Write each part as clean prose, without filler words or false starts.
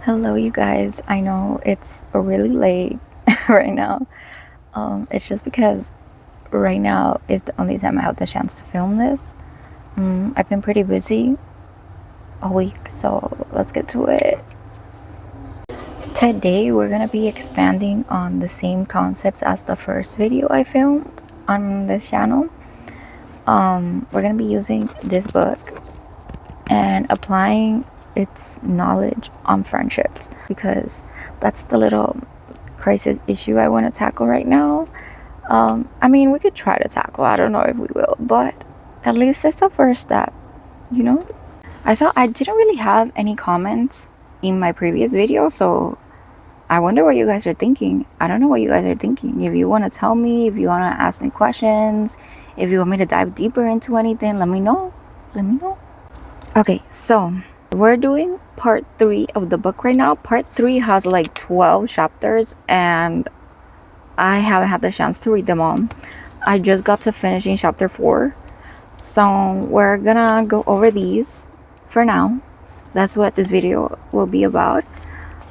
Hello, you guys. I know it's really late right now. It's just because right now is the only time I have the chance to film this. I've been pretty busy all week, so let's get to it. Today, we're gonna be expanding on the same concepts as the first video I filmed on this channel. We're gonna be using this book and applying its knowledge on friendships because that's the little crisis issue I want to tackle right now. I mean, we could try to tackle, I don't know if we will, but at least it's the first step, you know? I didn't really have any comments in my previous video, so I wonder what you guys are thinking. I don't know what you guys are thinking. If you want to tell me, if you want to ask me questions, if you want me to dive deeper into anything, let me know. Okay, so we're doing part 3 of the book right now. Part 3 has like 12 chapters and I haven't had the chance to read them all. I just got to finishing chapter 4. So we're gonna go over these for now. That's what this video will be about.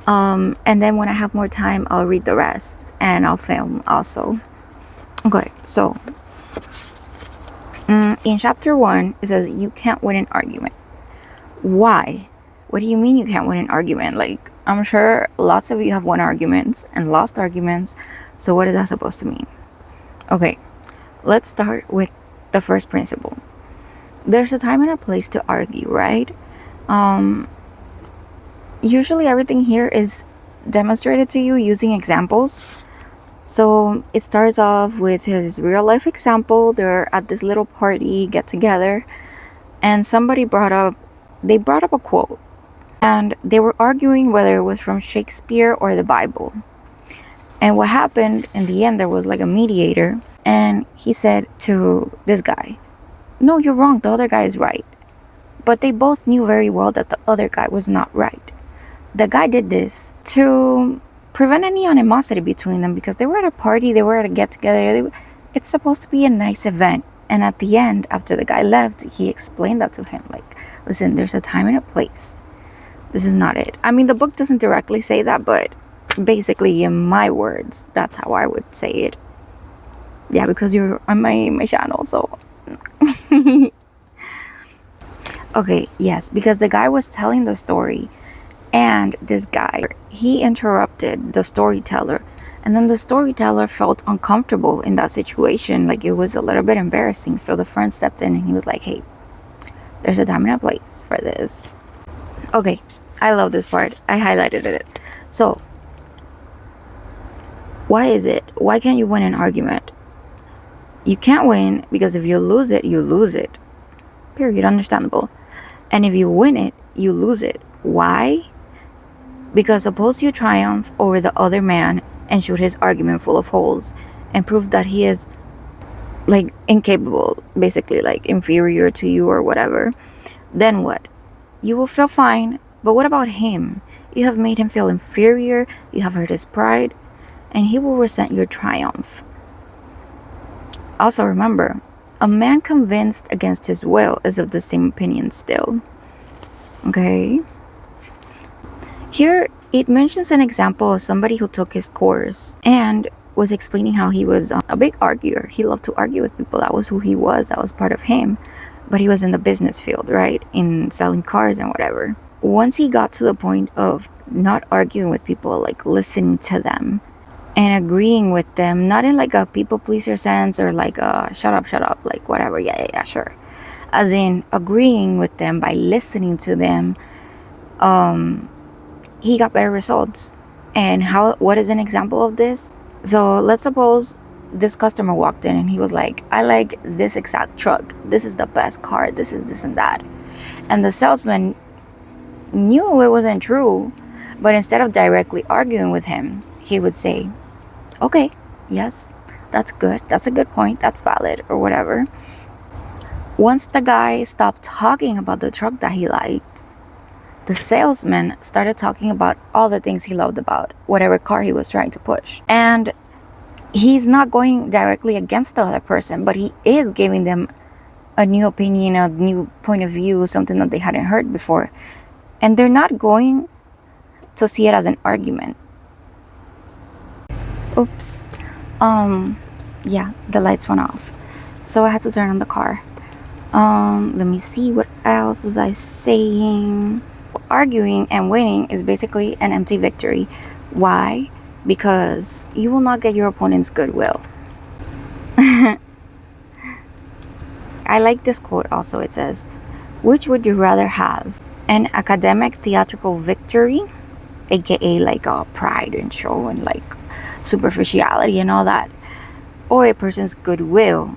And then when I have more time, I'll read the rest and I'll film also. Okay, so in chapter 1, it says you can't win an argument. Why? What do you mean you can't win an argument? Like, I'm sure lots of you have won arguments and lost arguments. So what is that supposed to mean? Okay, let's start with the first principle. There's a time and a place to argue, right? Usually everything here is demonstrated to you using examples. So it starts off with his real life example. They're at this little party, get together, and somebody brought up a quote. And they were arguing whether it was from Shakespeare or the Bible. And what happened in the end, there was like a mediator, and he said to this guy, "No, you're wrong, the other guy is right." But they both knew very well that the other guy was not right. The guy did this to prevent any animosity between them because they were at a party, they were at a get-together. It's supposed to be a nice event. And at the end, after the guy left, he explained that to him. Like, listen, there's a time and a place. This is not it. I mean, the book doesn't directly say that, but basically in my words, that's how I would say it. Yeah, because you're on my channel, so... Okay, yes, because the guy was telling the story, and this guy, he interrupted the storyteller, and then the storyteller felt uncomfortable in that situation, like it was a little bit embarrassing. So the friend stepped in and he was like, "Hey, there's a time and a place for this." Okay, I love this part. I highlighted it. So why can't you win an argument? You can't win because if you lose it, you lose it, period. Understandable. And if you win it, you lose it. Why? Because suppose you triumph over the other man and shoot his argument full of holes and prove that he is like incapable, basically like inferior to you or whatever, then what? You will feel fine, but what about him? You have made him feel inferior, you have hurt his pride, and he will resent your triumph. Also remember, a man convinced against his will is of the same opinion still. Okay? Here, it mentions an example of somebody who took his course and was explaining how he was a big arguer. He loved to argue with people. That was who he was. That was part of him. But he was in the business field, right? In selling cars and whatever. Once he got to the point of not arguing with people, like listening to them and agreeing with them, not in like a people pleaser sense or like a shut up, like whatever, yeah, sure. As in agreeing with them by listening to them, he got better results. And what is an example of this? So let's suppose this customer walked in and he was like, "I like this exact truck. This is the best car. This is this and that." And the salesman knew it wasn't true, but instead of directly arguing with him, he would say, "Okay, yes, that's good. That's a good point. That's valid," or whatever. Once the guy stopped talking about the truck that he liked, the salesman started talking about all the things he loved about whatever car he was trying to push. And he's not going directly against the other person, but he is giving them a new opinion, a new point of view, something that they hadn't heard before. And they're not going to see it as an argument. Oops. Yeah, the lights went off, so I had to turn on the car. Let me see, what else was I saying? Arguing and winning is basically an empty victory. Why? Because you will not get your opponent's goodwill. I like this quote also. It says, which would you rather have? An academic theatrical victory, aka like a pride and show and like superficiality and all that, or a person's goodwill?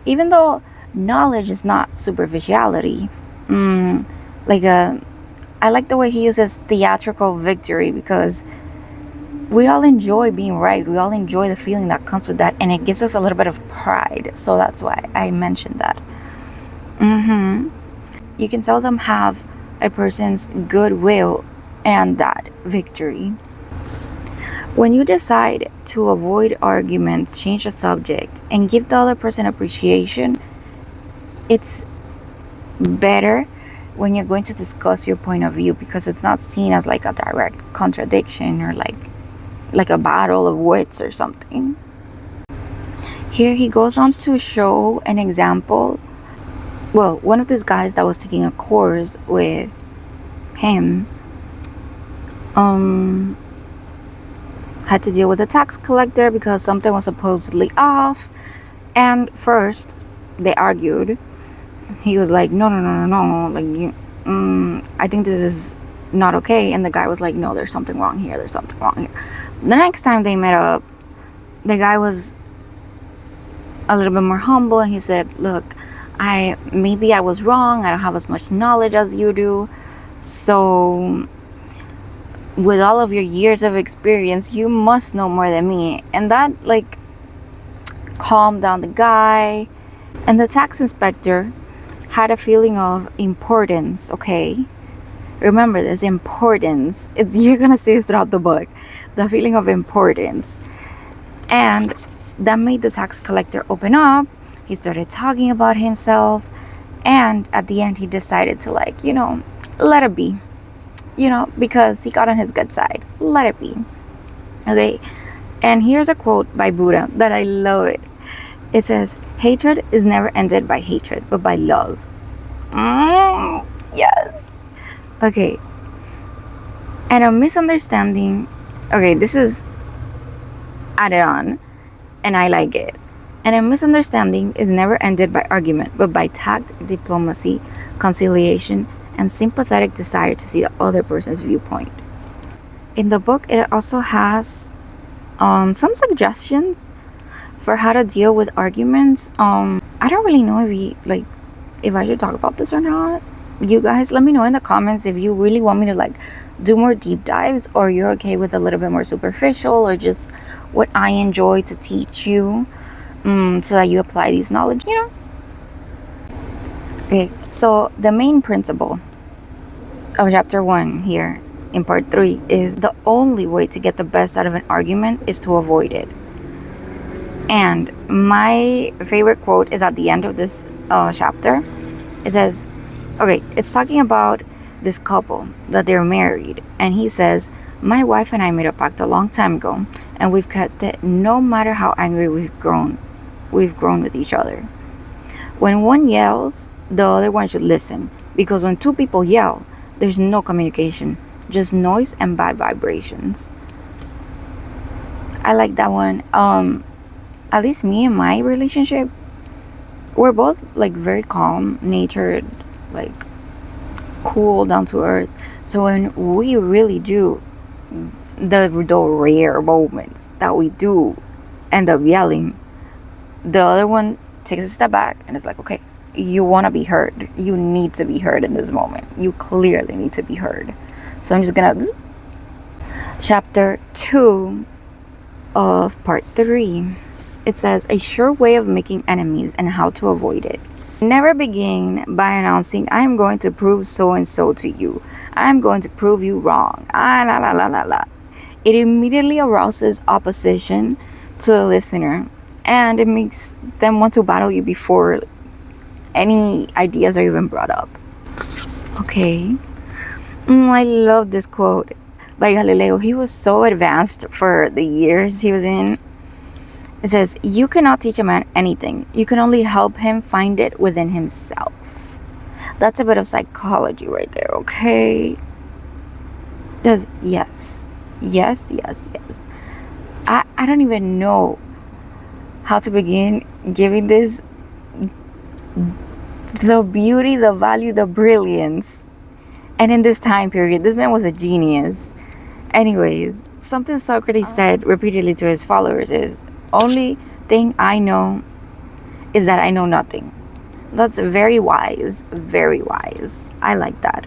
Even though knowledge is not superficiality, I like the way he uses theatrical victory, because we all enjoy being right. We all enjoy the feeling that comes with that, and it gives us a little bit of pride. So that's why I mentioned that. You can seldom have a person's goodwill and that victory. When you decide to avoid arguments, change the subject, and give the other person appreciation, it's better when you're going to discuss your point of view, because it's not seen as like a direct contradiction or like a battle of wits or something. Here he goes on to show an example. Well, one of these guys that was taking a course with him had to deal with a tax collector because something was supposedly off. And first they argued. He was like, no, like, I think this is not okay. And the guy was like, no, there's something wrong here. The next time they met up, the guy was a little bit more humble, and he said, look, maybe I was wrong. I don't have as much knowledge as you do. So with all of your years of experience, you must know more than me. And that like calmed down the guy. And the tax inspector had a feeling of importance, okay? Remember this, importance. You're gonna see this throughout the book. The feeling of importance. And that made the tax collector open up. He started talking about himself. And at the end, he decided to let it be. Because he got on his good side. Let it be. Okay? And here's a quote by Buddha that I love it. It says, hatred is never ended by hatred, but by love. Yes. Okay. And a misunderstanding. Okay, this is added on, and I like it. And a misunderstanding is never ended by argument, but by tact, diplomacy, conciliation, and sympathetic desire to see the other person's viewpoint. In the book, it also has some suggestions for how to deal with arguments. I don't really know if I should talk about this or not. You guys let me know in the comments if you really want me to do more deep dives, or you're okay with a little bit more superficial, or just what I enjoy to teach you, so that you apply these knowledge, Okay, so the main principle of chapter 1 here in part 3 is the only way to get the best out of an argument is to avoid it. And my favorite quote is at the end of this chapter. It says, okay, it's talking about this couple that they're married, and he says, my wife and I made a pact a long time ago, and we've kept it no matter how angry we've grown with each other. When one yells, the other one should listen, because when two people yell, there's no communication, just noise and bad vibrations. I like that one. At least me and my relationship, we're both very calm natured, cool, down to earth. So when we really do the rare moments that we do end up yelling, the other one takes a step back and is like, okay, you want to be heard. You need to be heard in this moment. You clearly need to be heard. So I'm just gonna chapter 2 of part 3. It says, a sure way of making enemies and how to avoid it. Never begin by announcing, I am going to prove so and so to you. I am going to prove you wrong. It immediately arouses opposition to the listener, and it makes them want to battle you before any ideas are even brought up. Okay. I love this quote. by Galileo. He was so advanced for the years he was in. It says, you cannot teach a man anything. You can only help him find it within himself. That's a bit of psychology right there, okay? Yes. I don't even know how to begin giving this the beauty, the value, the brilliance. And in this time period, this man was a genius. Anyways, something Socrates said repeatedly to his followers is, only thing I know is that I know nothing. That's very wise, very wise. I like that.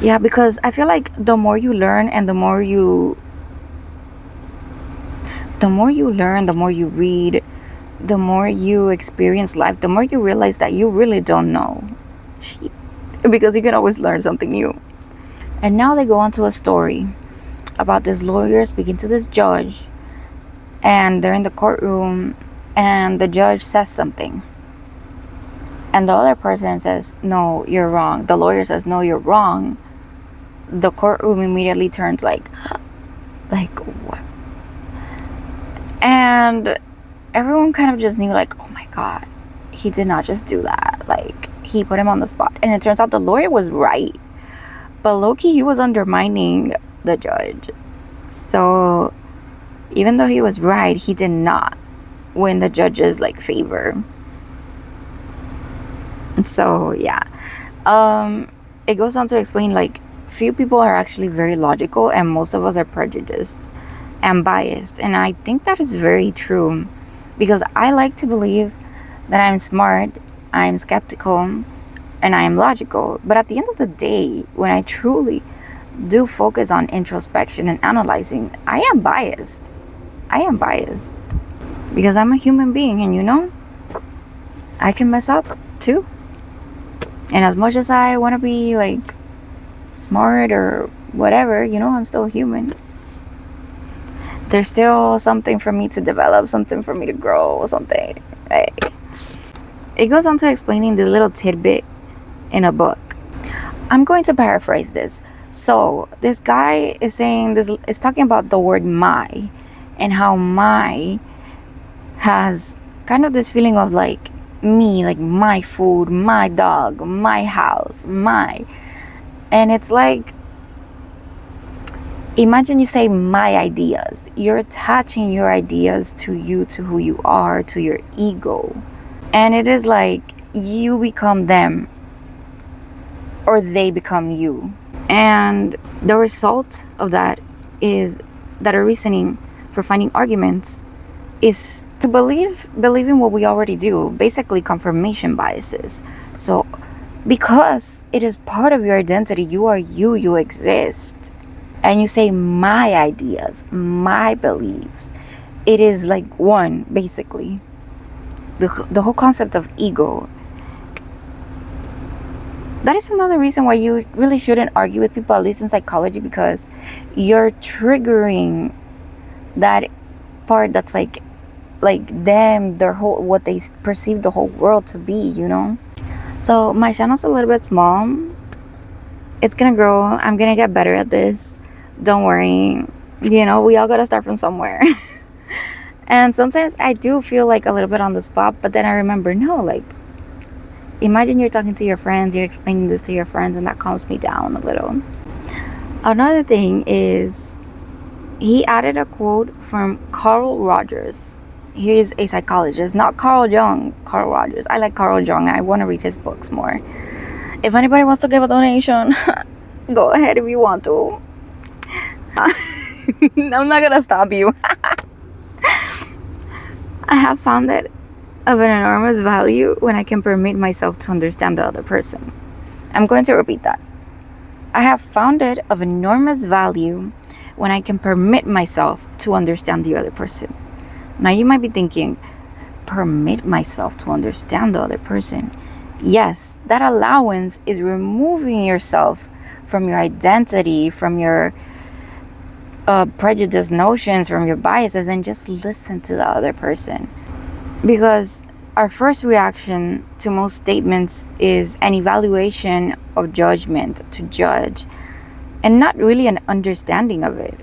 Yeah, because I feel like the more you learn and the more you learn, the more you read, the more you experience life, the more you realize that you really don't know shit, because you can always learn something new. And now they go on to a story about this lawyer speaking to this judge, and they're in the courtroom, and the judge says something, and the other person says, no, you're wrong. The lawyer says, no, you're wrong. The courtroom immediately turns like what? And everyone kind of just knew, like, oh my god, he did not just do that. Like, he put him on the spot. And it turns out the lawyer was right, but low-key he was undermining the judge. So even though he was right, he did not win the judge's like favor. So yeah, it goes on to explain, like, few people are actually very logical, and most of us are prejudiced and biased. And I think that is very true, because I like to believe that I'm smart, I'm skeptical, and I am logical. But at the end of the day, when I truly do focus on introspection and analyzing, I am biased. Because I'm a human being, and I can mess up too. And as much as I want to be like smart or whatever, I'm still human. There's still something for me to develop, something for me to grow, something. Right? It goes on to explaining this little tidbit in a book. I'm going to paraphrase this. So this guy is saying this, is talking about the word my, and how my has kind of this feeling of like me, like my food, my dog, my house, my. And it's like, imagine you say my ideas. You're attaching your ideas to you, to who you are, to your ego. And it is like you become them, or they become you. And the result of that is that a reasoning for finding arguments is to believe in what we already do, basically confirmation biases. So because it is part of your identity, you are you exist, and you say my ideas, my beliefs, it is like one, basically. The whole concept of ego. That is another reason why you really shouldn't argue with people, at least in psychology, because you're triggering that part that's like them, their whole, what they perceive the whole world to be, So my channel's a little bit small. It's gonna grow. I'm gonna get better at this. Don't worry. We all gotta start from somewhere. And sometimes I do feel like a little bit on the spot, but then I remember, no, like, imagine you're talking to your friends, you're explaining this to your friends, and that calms me down a little. Another thing is, he added a quote from Carl Rogers. He is a psychologist, not Carl Jung, Carl Rogers. I like Carl Jung. I want to read his books more. If anybody wants to give a donation, go ahead if you want to. I'm not going to stop you. I have found it of an enormous value when I can permit myself to understand the other person. I'm going to repeat that. I have found it of enormous value when I can permit myself to understand the other person. Now you might be thinking, permit myself to understand the other person. Yes, that allowance is removing yourself from your identity, from your prejudiced notions, from your biases, and just listen to the other person. Because our first reaction to most statements is an evaluation of judgment, to judge. and not really an understanding of it.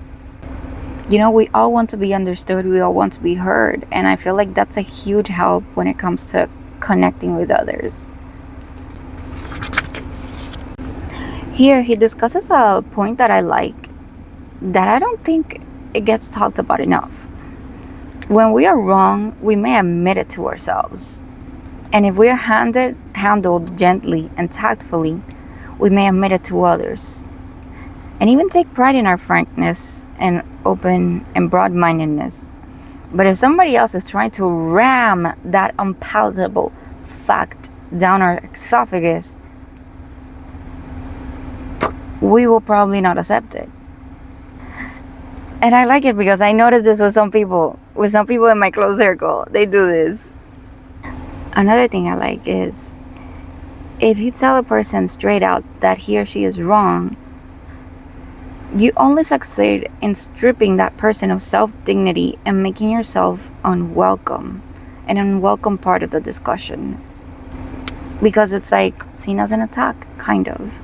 You know, we all want to be understood, we all want to be heard, and I feel like that's a huge help when it comes to connecting with others. Here, he discusses a point that I like, that I don't think it gets talked about enough. When we are wrong, we may admit it to ourselves. And if we are handled gently and tactfully, we may admit it to others. And even take pride in our frankness and open and broad-mindedness. But if somebody else is trying to ram that unpalatable fact down our esophagus, we will probably not accept it. And I like it because I noticed this with some people in my close circle. They do this. Another thing I like is, if you tell a person straight out that he or she is wrong, you only succeed in stripping that person of self-dignity and making yourself unwelcome, an unwelcome part of the discussion. Because it's like seen as an attack, kind of.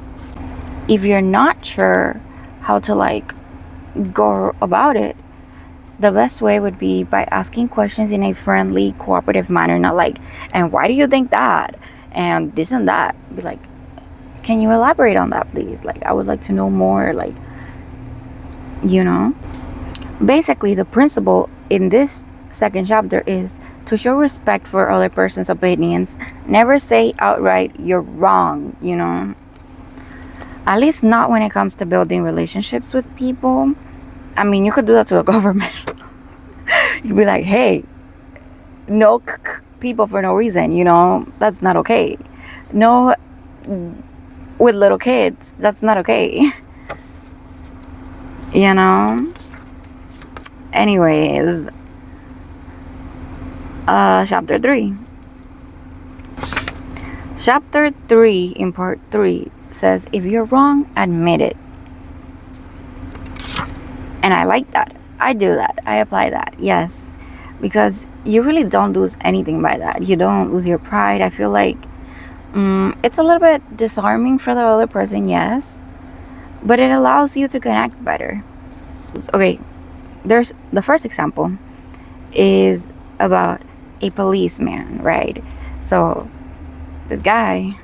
If you're not sure how to go about it, the best way would be by asking questions in a friendly, cooperative manner, not like, and why do you think that? And this and that. Be like, can you elaborate on that, please? Like, I would like to know more, Basically, the principle in this second chapter is to show respect for other person's opinions. Never say outright, you're wrong, At least not when it comes to building relationships with people. I mean, you could do that to the government. You'd be like, hey, no people for no reason, That's not okay. No with little kids. That's not okay. Anyways, chapter 3. Chapter 3 in part 3 says, if you're wrong, admit it. And I like that. I do that. I apply that. Yes. Because you really don't lose anything by that. You don't lose your pride. I feel like it's a little bit disarming for the other person, yes. But it allows you to connect better. Okay. There's the first example is about a policeman, right? So this guy,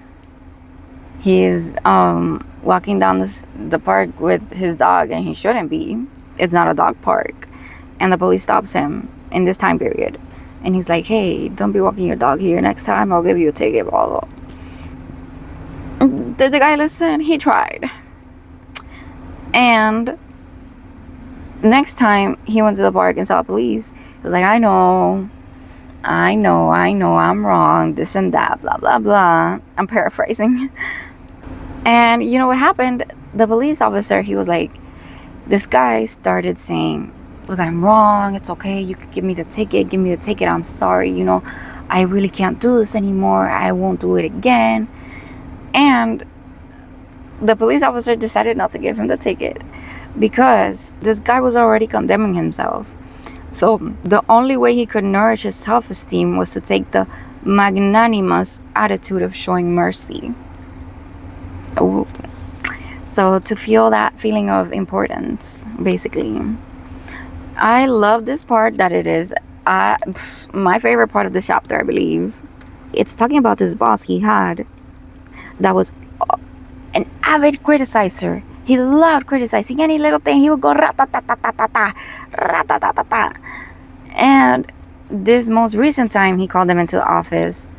he's walking down the park with his dog, and he shouldn't be. It's not a dog park. And the police stops him in this time period, and he's like, hey, don't be walking your dog here. Next time I'll give you a ticket, blah, blah. Did the guy listen? He tried. And next time he went to the park and saw police, he was like, I know, I'm wrong, this and that, blah, blah, blah. I'm paraphrasing. And you know what happened? The police officer, he was like, this guy started saying, look, I'm wrong, it's okay, you could give me the ticket, I'm sorry, I really can't do this anymore, I won't do it again. And the police officer decided not to give him the ticket because this guy was already condemning himself. So the only way he could nourish his self-esteem was to take the magnanimous attitude of showing mercy. Ooh. So to feel that feeling of importance, basically. I love this part that it is my favorite part of the chapter, I believe. It's talking about this boss he had that was an avid criticizer. He loved criticizing any little thing. He would go ra-ta-ta-ta-ta-ta, ra-ta-ta-ta-ta. And this most recent time he called them into the office,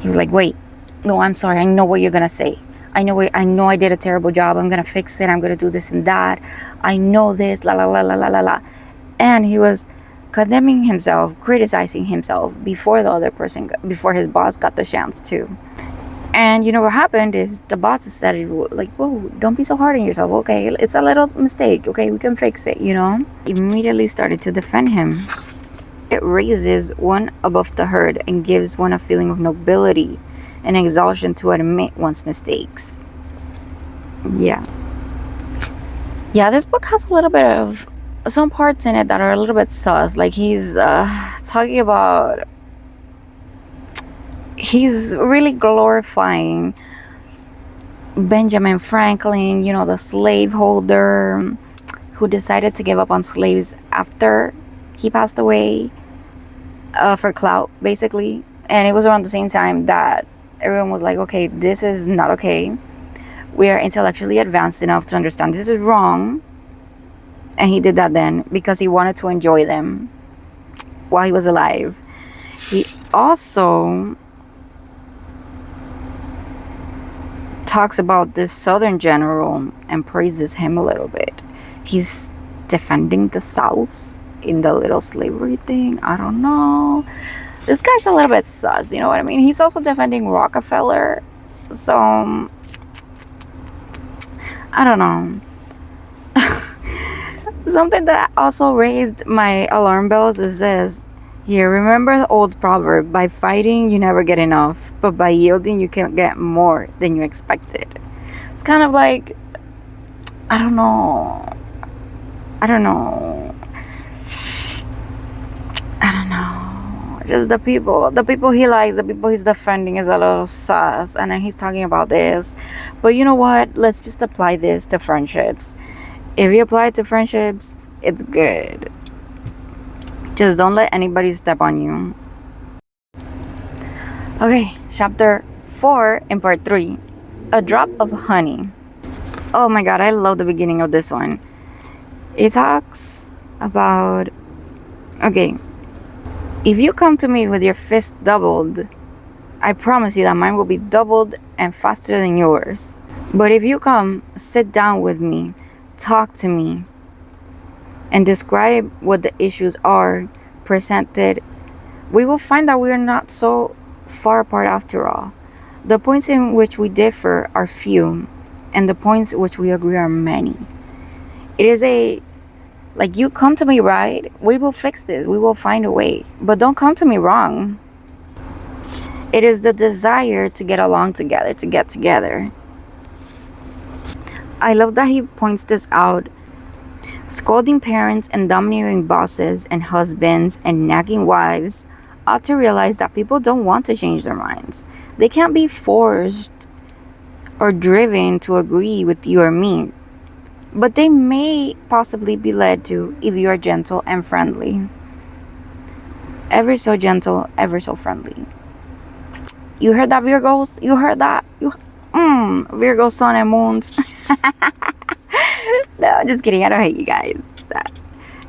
he was like, wait, no, I'm sorry, I know what you're gonna say. I know I did a terrible job. I'm gonna fix it. I'm gonna do this and that. I know this, la la la la la la la. And he was condemning himself, criticizing himself before before his boss got the chance to. And you know what happened is the boss decided, like, whoa, don't be so hard on yourself. Okay, it's a little mistake. Okay, we can fix it, Immediately started to defend him. It raises one above the herd and gives one a feeling of nobility and exhaustion to admit one's mistakes. Yeah, this book has a little bit of some parts in it that are a little bit sus. Like he's talking about, he's really glorifying Benjamin Franklin, you know, the slaveholder who decided to give up on slaves after he passed away, for clout, basically. And it was around the same time that everyone was like, okay, this is not okay. We are intellectually advanced enough to understand this is wrong. And he did that then because he wanted to enjoy them while he was alive. He also talks about this Southern general and praises him a little bit. He's defending the South in the little slavery thing. I don't know. This guy's a little bit sus, you know what I mean? He's also defending Rockefeller. So, I don't know. Something that also raised my alarm bells is this. Here, remember the old proverb, by fighting you never get enough, but by yielding you can get more than you expected. It's kind of like, I don't know. Just the people he likes, the people he's defending is a little sus, and then he's talking about this. But you know what? Let's just apply this to friendships. If you apply it to friendships, it's good. Just don't let anybody step on you. Okay, chapter 4 in part 3. A drop of honey. Oh my god, I love the beginning of this one. It talks about, okay, if you come to me with your fist doubled, I promise you that mine will be doubled and faster than yours. But if you come, sit down with me, talk to me, and describe what the issues are presented, we will find that we are not so far apart after all. The points in which we differ are few, and the points which we agree are many. It is like, you come to me right, we will fix this, we will find a way, but don't come to me wrong. It is the desire to get along together, to get together. I love that he points this out. Scolding parents and domineering bosses and husbands and nagging wives ought to realize that people don't want to change their minds. They can't be forced or driven to agree with you or me, but they may possibly be led to if you are gentle and friendly. Ever so gentle, ever so friendly. You heard that, Virgos? You heard that? Virgo, sun, and moons. No, I'm just kidding. I don't hate you guys.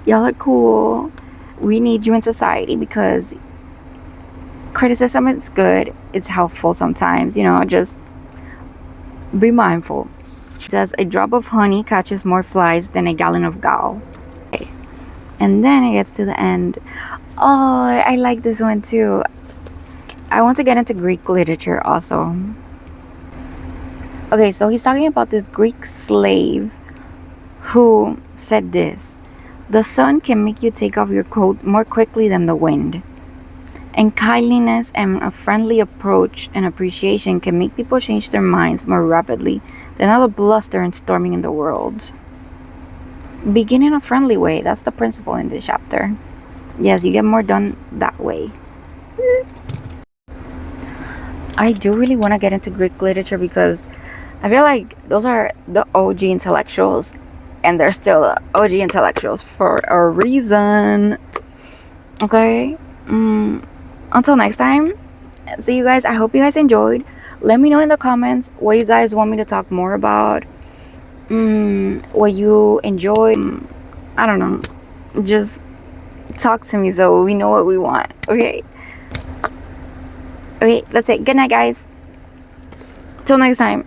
Y'all are cool. We need you in society because criticism is good. It's helpful sometimes. You know, just be mindful. It says, a drop of honey catches more flies than a gallon of gall. Okay. And then it gets to the end. Oh, I like this one too. I want to get into Greek literature also. Okay, so he's talking about this Greek slave who said this: the sun can make you take off your coat more quickly than the wind. And kindliness and a friendly approach and appreciation can make people change their minds more rapidly than all the bluster and storming in the world. Begin in a friendly way. That's the principle in this chapter. Yes, you get more done that way. I do really want to get into Greek literature because I feel like those are the OG intellectuals, and they're still the OG intellectuals for a reason. Okay? Until next time, see you guys. I hope you guys enjoyed. Let me know in the comments what you guys want me to talk more about. What you enjoy. I don't know. Just talk to me so we know what we want. Okay? Okay, that's it. Good night, guys. Till next time.